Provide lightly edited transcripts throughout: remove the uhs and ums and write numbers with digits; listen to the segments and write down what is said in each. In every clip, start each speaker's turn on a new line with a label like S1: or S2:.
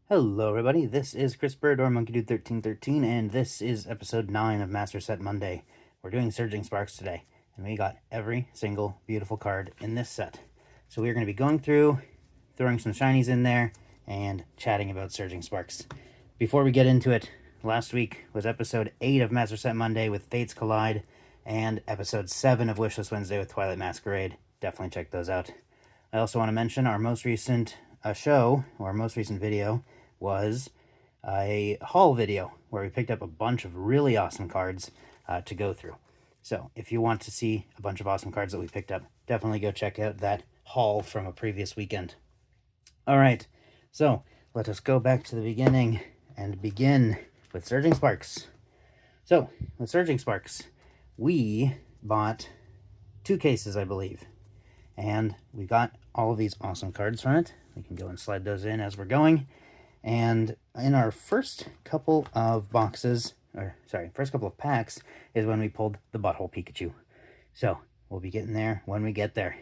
S1: Hello everybody, this is Chris Bird or MonkeyDude1313 and this is episode 9 of Master Set Monday. We're doing Surging Sparks today and we got every single beautiful card in this set. So we're going to be going through, throwing some shinies in there, and chatting about Surging Sparks. Before we get into it, last week was episode 8 of Master Set Monday with Fates Collide and episode 7 of Wishless Wednesday with Twilight Masquerade. Definitely check those out. I also want to mention our most recent video was a haul video where we picked up a bunch of really awesome cards to go through. So if you want to see a bunch of awesome cards that we picked up, definitely go check out that haul from a previous weekend. All right, so let us go back to the beginning and begin with Surging Sparks. So with Surging Sparks, we bought 2 cases, I believe, and we got all of these awesome cards from it. We can go and slide those in as we're going. And in our first couple of packs is when we pulled the Butthole Pikachu. So we'll be getting there when we get there.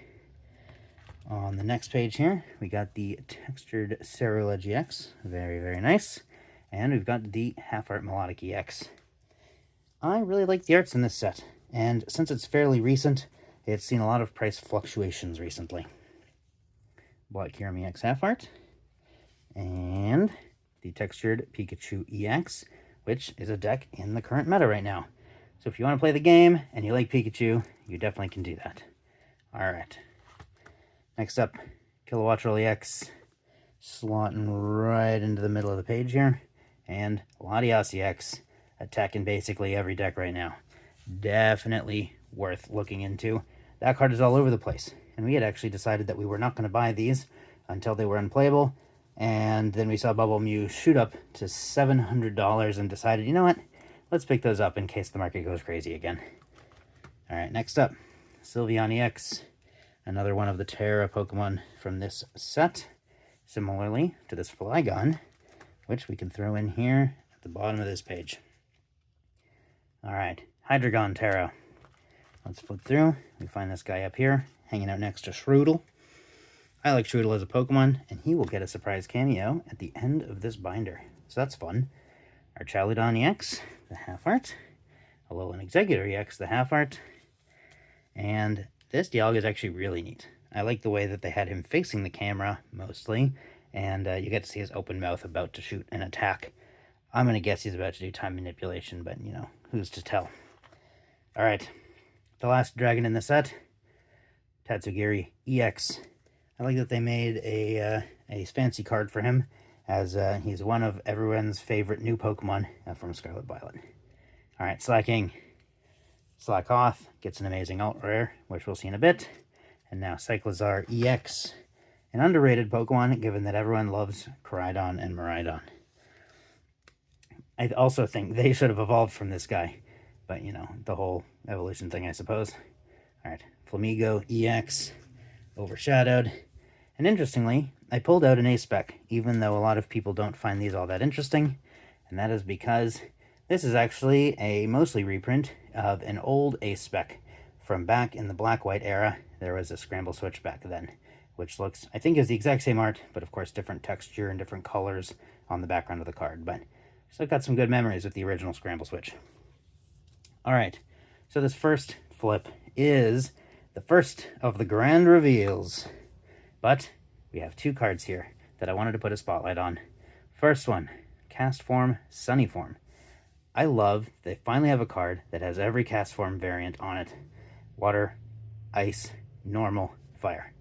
S1: On the next page here, we got the Textured Cerulege EX. Very, very nice. And we've got the Half Art Melodic EX. I really like the arts in this set. And since it's fairly recent, it's seen a lot of price fluctuations recently. Black Kyurem EX Half Art. And the Textured Pikachu EX, which is a deck in the current meta right now. So if you want to play the game and you like Pikachu, you definitely can do that. Alright. Next up, Kilowattrel EX, slotting right into the middle of the page here. And Latias EX, attacking basically every deck right now. Definitely worth looking into. That card is all over the place. And we had actually decided that we were not going to buy these until they were unplayable. And then we saw Bubble Mew shoot up to $700 and decided, you know what? Let's pick those up in case the market goes crazy again. Alright, next up, Sylveon EX. Another one of the Terra Pokemon from this set. Similarly to this Flygon, which we can throw in here at the bottom of this page. Alright, Hydreigon Terra. Let's flip through. We find this guy up here, hanging out next to Shroodle. I like Shroodle as a Pokemon, and he will get a surprise cameo at the end of this binder. So that's fun. Our Chaludon EX, the Half Art. Alolan Executor EX, the Half Art. And this Dialga is actually really neat. I like the way that they had him facing the camera, mostly. And you get to see his open mouth about to shoot an attack. I'm going to guess he's about to do time manipulation, but, you know, who's to tell? Alright, the last dragon in the set, Tatsugiri EX. I like that they made a fancy card for him, as he's one of everyone's favorite new Pokemon from Scarlet Violet. Alright, Slacking. Slakoth gets an amazing alt rare, which we'll see in a bit. And now Cyclizar EX, an underrated Pokemon, given that everyone loves Koraidon and Miraidon. I also think they should have evolved from this guy, but, you know, the whole evolution thing, I suppose. Alright, Flamigo EX, overshadowed. And interestingly, I pulled out an A-Spec, even though a lot of people don't find these all that interesting, and that is because this is actually a mostly reprint of an old A-Spec from back in the black-white era. There was a Scramble Switch back then, which looks, I think, is the exact same art, but of course different texture and different colors on the background of the card. But so I've got some good memories with the original Scramble Switch. Alright, so this first flip is the first of the grand reveals. But we have 2 cards here that I wanted to put a spotlight on. First one, Cast Form, Sunny Form. I love they finally have a card that has every Cast Form variant on it. Water, Ice, Normal, Fire.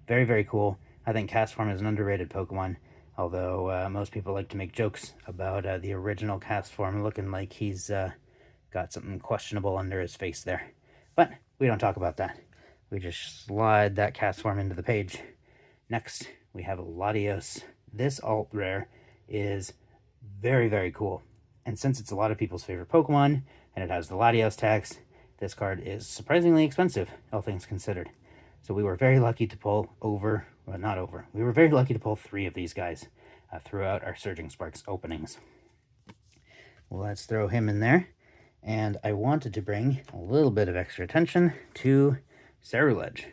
S1: Very, very cool. I think Cast Form is an underrated Pokemon, although most people like to make jokes about the original Cast Form looking like he's got something questionable under his face there. But we don't talk about that. We just slide that Cast Form into the page. Next, we have Latios. This alt rare is very, very cool. And since it's a lot of people's favorite Pokemon, and it has the Latios tags, this card is surprisingly expensive, all things considered. So we were very lucky to pull we were very lucky to pull 3 of these guys throughout our Surging Sparks openings. Let's throw him in there. And I wanted to bring a little bit of extra attention to Cerulege.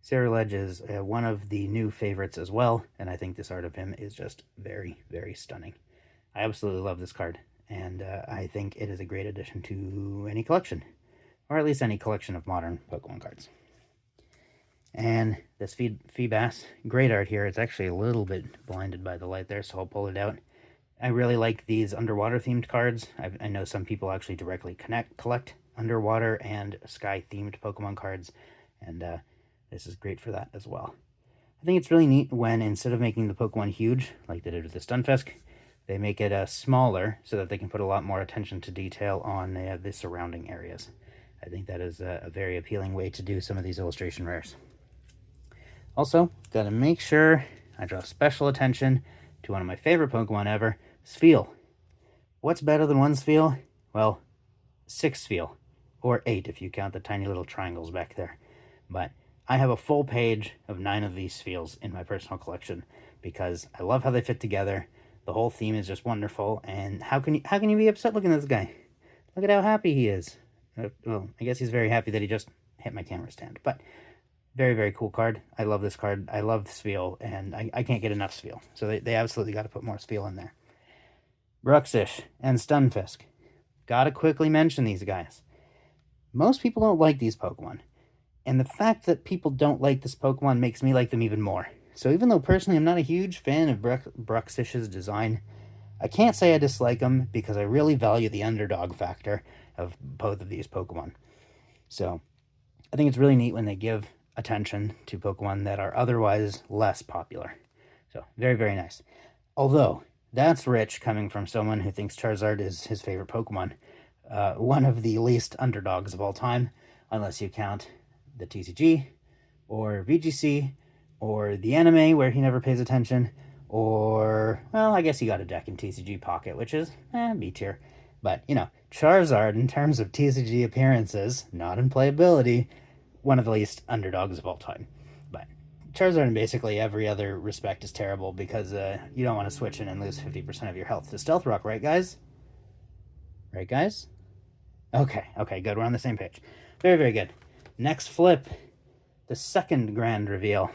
S1: Ceruledge is one of the new favorites as well, and I think this art of him is just very, very stunning. I absolutely love this card, and I think it is a great addition to any collection, or at least any collection of modern Pokemon cards. And this Feebas, great art here. It's actually a little bit blinded by the light there, so I'll pull it out. I really like these underwater themed cards. I know some people actually directly collect underwater and sky themed Pokemon cards, and this is great for that as well. I think it's really neat when, instead of making the Pokemon huge, like they did with the Stunfisk, they make it smaller so that they can put a lot more attention to detail on the surrounding areas. I think that is a very appealing way to do some of these illustration rares. Also, got to make sure I draw special attention to one of my favorite Pokemon ever, Spheal. What's better than one Spheal? Well, 6 Spheal, or 8 if you count the tiny little triangles back there. But I have a full page of 9 of these Spheals in my personal collection because I love how they fit together. The whole theme is just wonderful, and how can you be upset looking at this guy? Look at how happy he is. Well, I guess he's very happy that he just hit my camera stand, but very, very cool card. I love this card. I love Spheal, and I can't get enough Spheal. So they absolutely got to put more Spheal in there. Bruxish and Stunfisk. Got to quickly mention these guys. Most people don't like these Pokemon, and the fact that people don't like this Pokemon makes me like them even more. So even though personally I'm not a huge fan of Bruxish's design, I can't say I dislike him because I really value the underdog factor of both of these Pokemon. So I think it's really neat when they give attention to Pokemon that are otherwise less popular. So very, very nice. Although that's rich coming from someone who thinks Charizard is his favorite Pokemon. One of the least underdogs of all time, unless you count the TCG or VGC or the anime where he never pays attention, or, well, I guess he got a deck in TCG Pocket, which is B tier. But, you know, Charizard, in terms of TCG appearances, not in playability, one of the least underdogs of all time. But Charizard in basically every other respect is terrible because you don't want to switch in and lose 50% of your health to Stealth Rock, right, guys? Right, guys? Okay, good. We're on the same page. Very, very good. Next flip, the second grand reveal.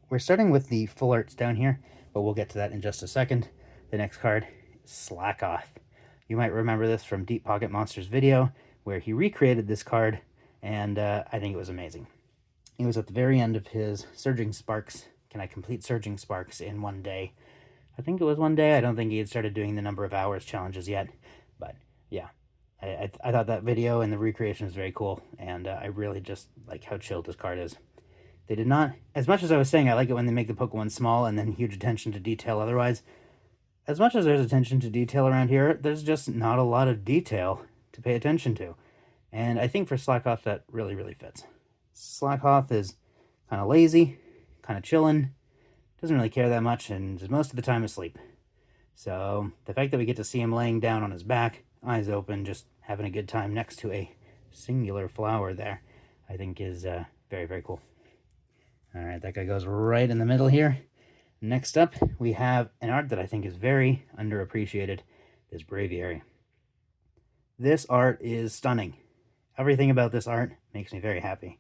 S1: We're starting with the full arts down here, but we'll get to that in just a second. The next card is Slackoth. You might remember this from Deep Pocket Monsters' video, where he recreated this card, and I think it was amazing. He was at the very end of his Surging Sparks. Can I complete Surging Sparks in one day? I think it was one day. I don't think he had started doing the number of hours challenges yet, but yeah. I thought that video and the recreation was very cool, and I really just like how chilled this card is. They did not, as much as I was saying I like it when they make the Pokemon small and then huge attention to detail otherwise, as much as there's attention to detail around here, there's just not a lot of detail to pay attention to. And I think for Slackoth that really, really fits. Slackoth is kind of lazy, kind of chilling, doesn't really care that much, and is most of the time asleep. So the fact that we get to see him laying down on his back, eyes open, just having a good time next to a singular flower there, I think is very, very cool. All right, that guy goes right in the middle here. Next up, we have an art that I think is very underappreciated, this Braviary. This art is stunning. Everything about this art makes me very happy.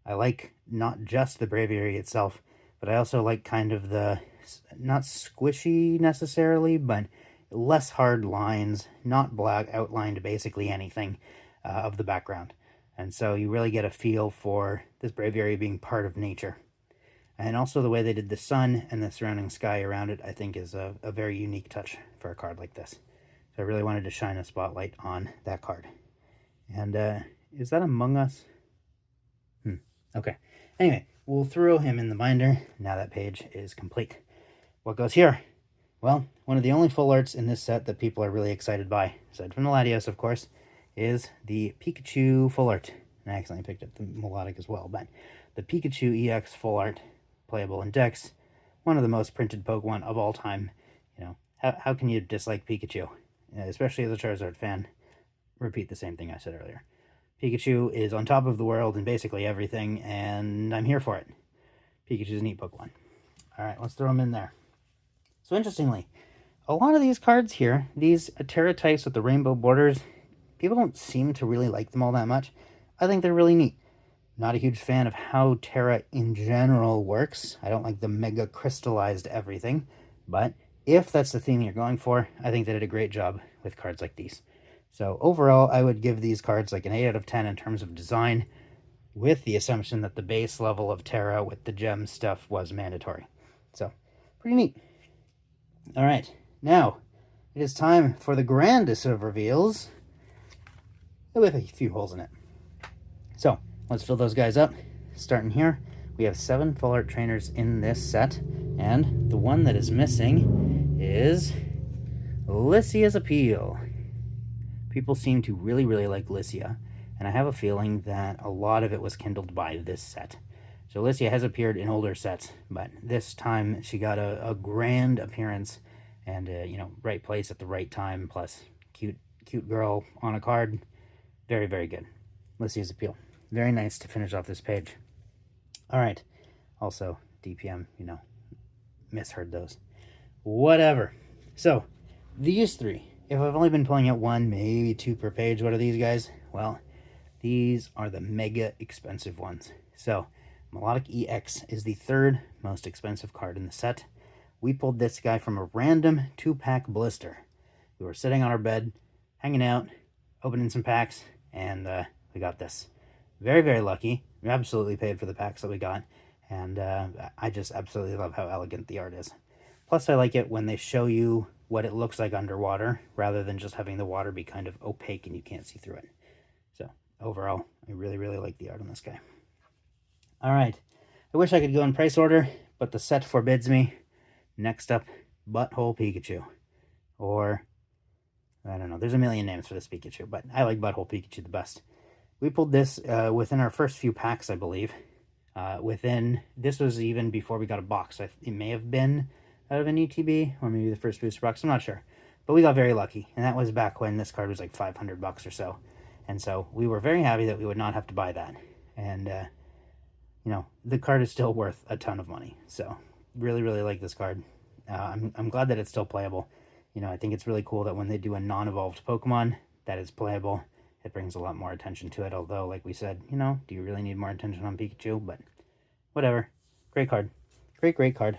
S1: I like not just the Braviary itself, but I also like kind of the, not squishy necessarily, but less hard lines, not black outlined basically anything of the background. And so you really get a feel for this Braviary being part of nature. And also the way they did the sun and the surrounding sky around it, I think is a very unique touch for a card like this. So I really wanted to shine a spotlight on that card. And is that Among Us? Okay. Anyway, we'll throw him in the binder. Now that page is complete. What goes here? Well, one of the only full arts in this set that people are really excited by, aside from the Latios, of course, is the Pikachu full art. And I accidentally picked up the Melodic as well, but the Pikachu EX full art, playable in decks, one of the most printed Pokemon of all time. You know, how can you dislike Pikachu? Especially as a Charizard fan. Repeat the same thing I said earlier. Pikachu is on top of the world in basically everything, and I'm here for it. Pikachu's a neat Pokemon. Alright, let's throw him in there. So interestingly, a lot of these cards here, these Terra types with the rainbow borders, people don't seem to really like them all that much. I think they're really neat. Not a huge fan of how Terra in general works. I don't like the mega crystallized everything, but if that's the theme you're going for, I think they did a great job with cards like these. So overall, I would give these cards like an 8 out of 10 in terms of design, with the assumption that the base level of Terra with the gem stuff was mandatory. So, pretty neat. All right, now it is time for the grandest of reveals with a few holes in it. So, let's fill those guys up. Starting here, we have 7 full art trainers in this set, and the one that is missing is Lycia's Appeal. People seem to really, really like Lycia, and I have a feeling that a lot of it was kindled by this set. So Lycia has appeared in older sets, but this time she got a grand appearance and, right place at the right time, plus cute girl on a card. Very, very good. Lycia's Appeal. Very nice to finish off this page. All right. Also, DPM, misheard those. Whatever. So, these 3. If I've only been pulling out 1, maybe 2 per page, what are these guys? Well, these are the mega expensive ones. So, Melodic EX is the 3rd most expensive card in the set. We pulled this guy from a random 2-pack blister. We were sitting on our bed, hanging out, opening some packs, and we got this. Very, very lucky. We absolutely paid for the packs that we got, and I just absolutely love how elegant the art is. Plus, I like it when they show you what it looks like underwater, rather than just having the water be kind of opaque and you can't see through it. So, overall, I really, really like the art on this guy. All right. I wish I could go in price order, but the set forbids me. Next up, Butthole Pikachu. Or, I don't know, there's a million names for this Pikachu, but I like Butthole Pikachu the best. We pulled this within our first few packs, I believe. This was even before we got a box. It may have been out of an ETB, or maybe the first booster box, I'm not sure. But we got very lucky, and that was back when this card was like $500 or so. And so we were very happy that we would not have to buy that. And, the card is still worth a ton of money. So, really, really like this card. I'm glad that it's still playable. I think it's really cool that when they do a non-evolved Pokemon that is playable, it brings a lot more attention to it. Although, like we said, do you really need more attention on Pikachu? But whatever. Great card. Great card.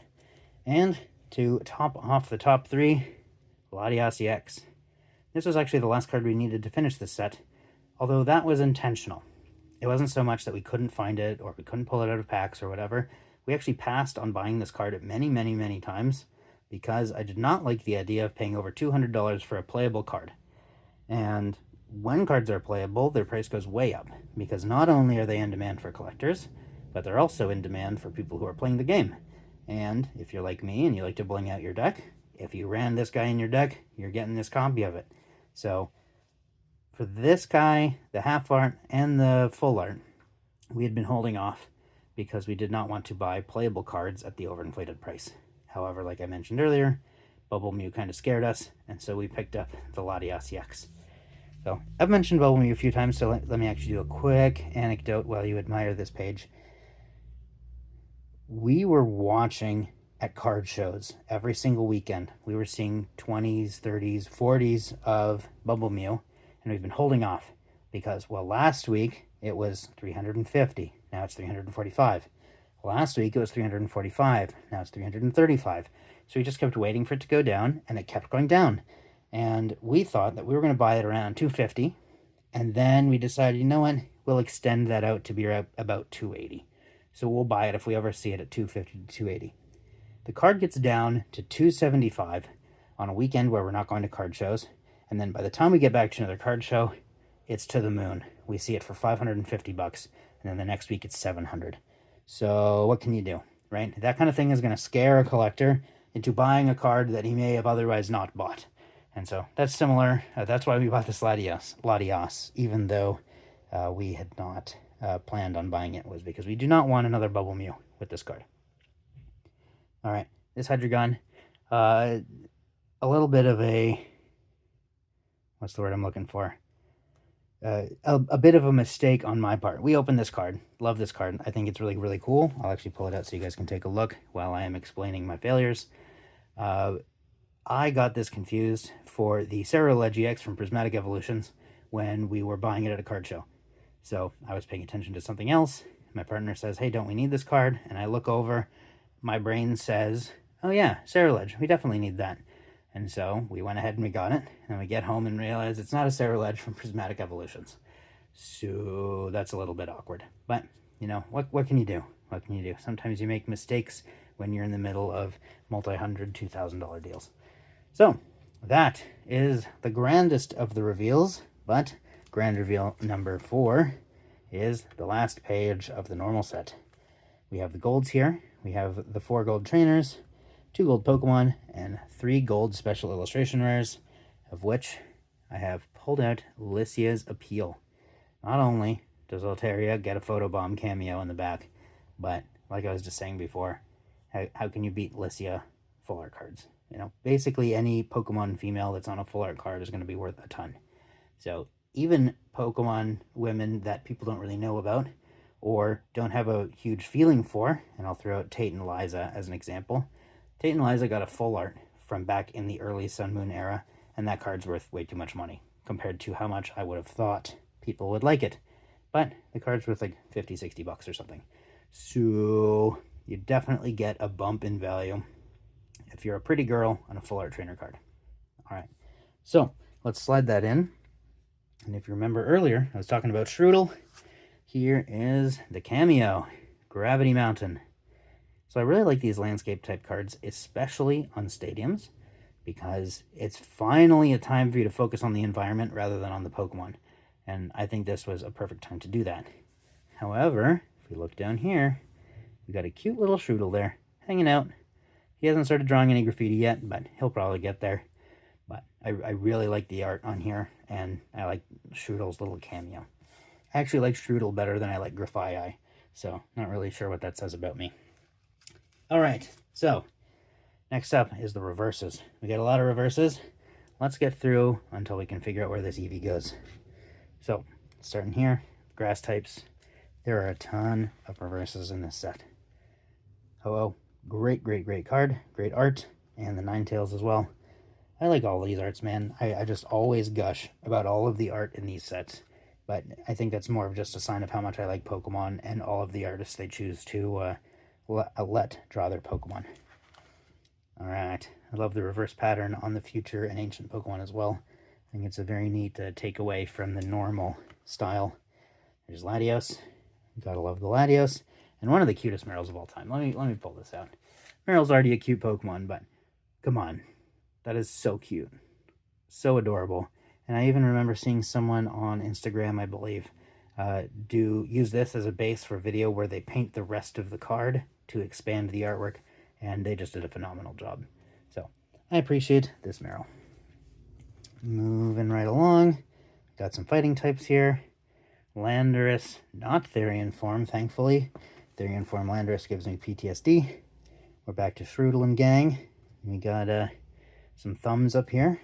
S1: And to top off the top 3, Latias EX. This was actually the last card we needed to finish this set, although that was intentional. It wasn't so much that we couldn't find it or we couldn't pull it out of packs or whatever. We actually passed on buying this card many, many, many times because I did not like the idea of paying over $200 for a playable card. And when cards are playable, their price goes way up because not only are they in demand for collectors, but they're also in demand for people who are playing the game. And if you're like me and you like to bling out your deck, if you ran this guy in your deck, you're getting this copy of it. So for this guy, the half art and the full art, we had been holding off because we did not want to buy playable cards at the overinflated price. However, like I mentioned earlier, Bubble Mew kind of scared us, and so we picked up the Latias EX. So I've mentioned Bubble Mew a few times, so let me actually do a quick anecdote while you admire this page. We were watching at card shows every single weekend. We were seeing 20s, 30s, 40s of Bubble Mew, and we've been holding off because, well, last week it was 350. Now it's 345. Last week it was 345. Now it's 335. So we just kept waiting for it to go down, and it kept going down. And we thought that we were going to buy it around 250, and then we decided, you know what, we'll extend that out to be about 280. So we'll buy it if we ever see it at 250 to 280. The card gets down to 275 on a weekend where we're not going to card shows, and then by the time we get back to another card show, it's to the moon. We see it for $550, and then the next week it's 700. So what can you do, right? That kind of thing is going to scare a collector into buying a card that he may have otherwise not bought. And so that's similar. That's why we bought this Latias, even though we had not planned on buying it, was because we do not want another Bubble Mew with this card. All right, this Hydreigon, a little bit of a, what's the word I'm looking for? A bit of a mistake on my part. We opened this card. Love this card. I think it's really, really cool. I'll actually pull it out so you guys can take a look while I am explaining my failures. I got this confused for the Ceruledge EX from Prismatic Evolutions when we were buying it at a card show. So I was paying attention to something else. My partner says, hey, don't we need this card? And I look over, my brain says, oh yeah, Cerulege, we definitely need that. And so we went ahead and we got it. And we get home and realize it's not a Cerulege from Prismatic Evolutions. So that's a little bit awkward. But, you know, what can you do? What can you do? Sometimes you make mistakes when you're in the middle of multi-$100, $2,000 deals. So that is the grandest of the reveals, but grand reveal number 4 is the last page of the normal set. We have the golds here. We have the 4 gold trainers, 2 gold Pokemon, and 3 gold special illustration rares, of which I have pulled out Lycia's Appeal. Not only does Altaria get a photobomb cameo in the back, but like I was just saying before, how can you beat Lycia full art cards? You know, basically any Pokemon female that's on a full art card is going to be worth a ton. So even Pokemon women that people don't really know about or don't have a huge feeling for, and I'll throw out Tate and Liza as an example. Tate and Liza got a full art from back in the early Sun Moon era, and that card's worth way too much money compared to how much I would have thought people would like it. But the card's worth like 50, 60 bucks or something. So you definitely get a bump in value if you're a pretty girl on a full art trainer card. All right, so let's slide that in. And if you remember earlier, I was talking about Strudel. Here is the cameo, Gravity Mountain. So I really like these landscape type cards, especially on stadiums, because it's finally a time for you to focus on the environment rather than on the Pokemon. And I think this was a perfect time to do that. However, if we look down here, we got a cute little Strudel there, hanging out. He hasn't started drawing any graffiti yet, but he'll probably get there. But I really like the art on here, and I like Strudel's little cameo. I actually like Strudel better than I like Grafaiai, so not really sure what that says about me. All right, so next up is the reverses. We got a lot of reverses. Let's get through until we can figure out where this Eevee goes. So, starting here, grass types. There are a ton of reverses in this set. Ho-Oh, great card, great art, and the Ninetales as well. I like all these arts, man. I just always gush about all of the art in these sets. But I think that's more of just a sign of how much I like Pokemon and all of the artists they choose to let draw their Pokemon. Alright, I love the reverse pattern on the future and ancient Pokemon as well. I think it's a very neat takeaway from the normal style. There's Latios. Gotta love the Latios. And one of the cutest Merrills of all time. Let me pull this out. Merrill's already a cute Pokemon, but come on. That is so cute. So adorable. And I even remember seeing someone on Instagram, I believe, use this as a base for a video where they paint the rest of the card to expand the artwork, and they just did a phenomenal job. So I appreciate this Merrill. Moving right along, got some fighting types here. Landorus, not Therian form, thankfully. Therian form Landorus gives me PTSD. We're back to Strudel and gang. We got some thumbs up here.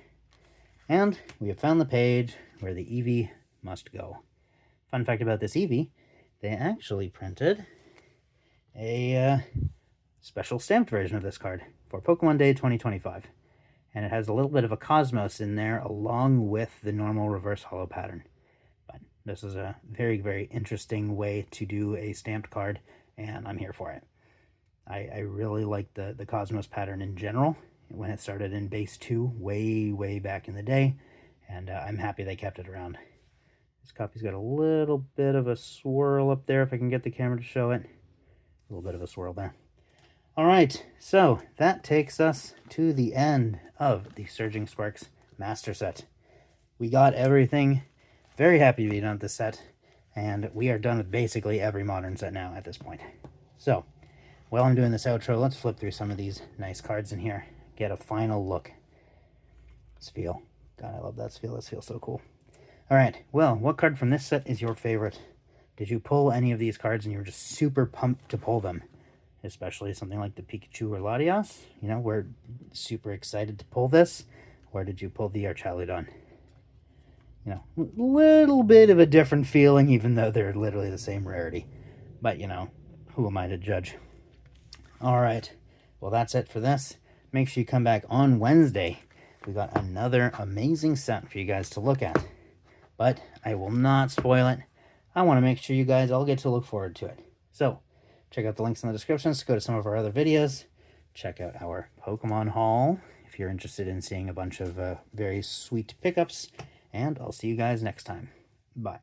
S1: And we have found the page where the Eevee must go. Fun fact about this Eevee, they actually printed a special stamped version of this card for Pokemon Day 2025. And it has a little bit of a Cosmos in there along with the normal reverse holo pattern. But this is a very interesting way to do a stamped card, and I'm here for it. I really like the Cosmos pattern in general when it started in base 2 way back in the day, and I'm happy they kept it around. This copy's got a little bit of a swirl up there if I can get the camera to show it. A little bit of a swirl there. All right, so that takes us to the end of the Surging Sparks Master Set. We got everything. Very happy to be done with this set, and we are done with basically every modern set now at this point. So, while I'm doing this outro, let's flip through some of these nice cards in here. Get a final look. Spheal. God, I love that Spheal. That feels so cool. All right, well, what card from this set is your favorite? Did you pull any of these cards and you were just super pumped to pull them? Especially something like the Pikachu or Latios. You know, we're super excited to pull this. Or did you pull the Archaludon? You know, a little bit of a different feeling, even though they're literally the same rarity. But, you know, who am I to judge? All right, well, that's it for this. Make sure you come back on Wednesday. We got another amazing set for you guys to look at. But I will not spoil it. I want to make sure you guys all get to look forward to it. So check out the links in the descriptions to go to some of our other videos. Check out our Pokemon haul if you're interested in seeing a bunch of very sweet pickups. And I'll see you guys next time. Bye.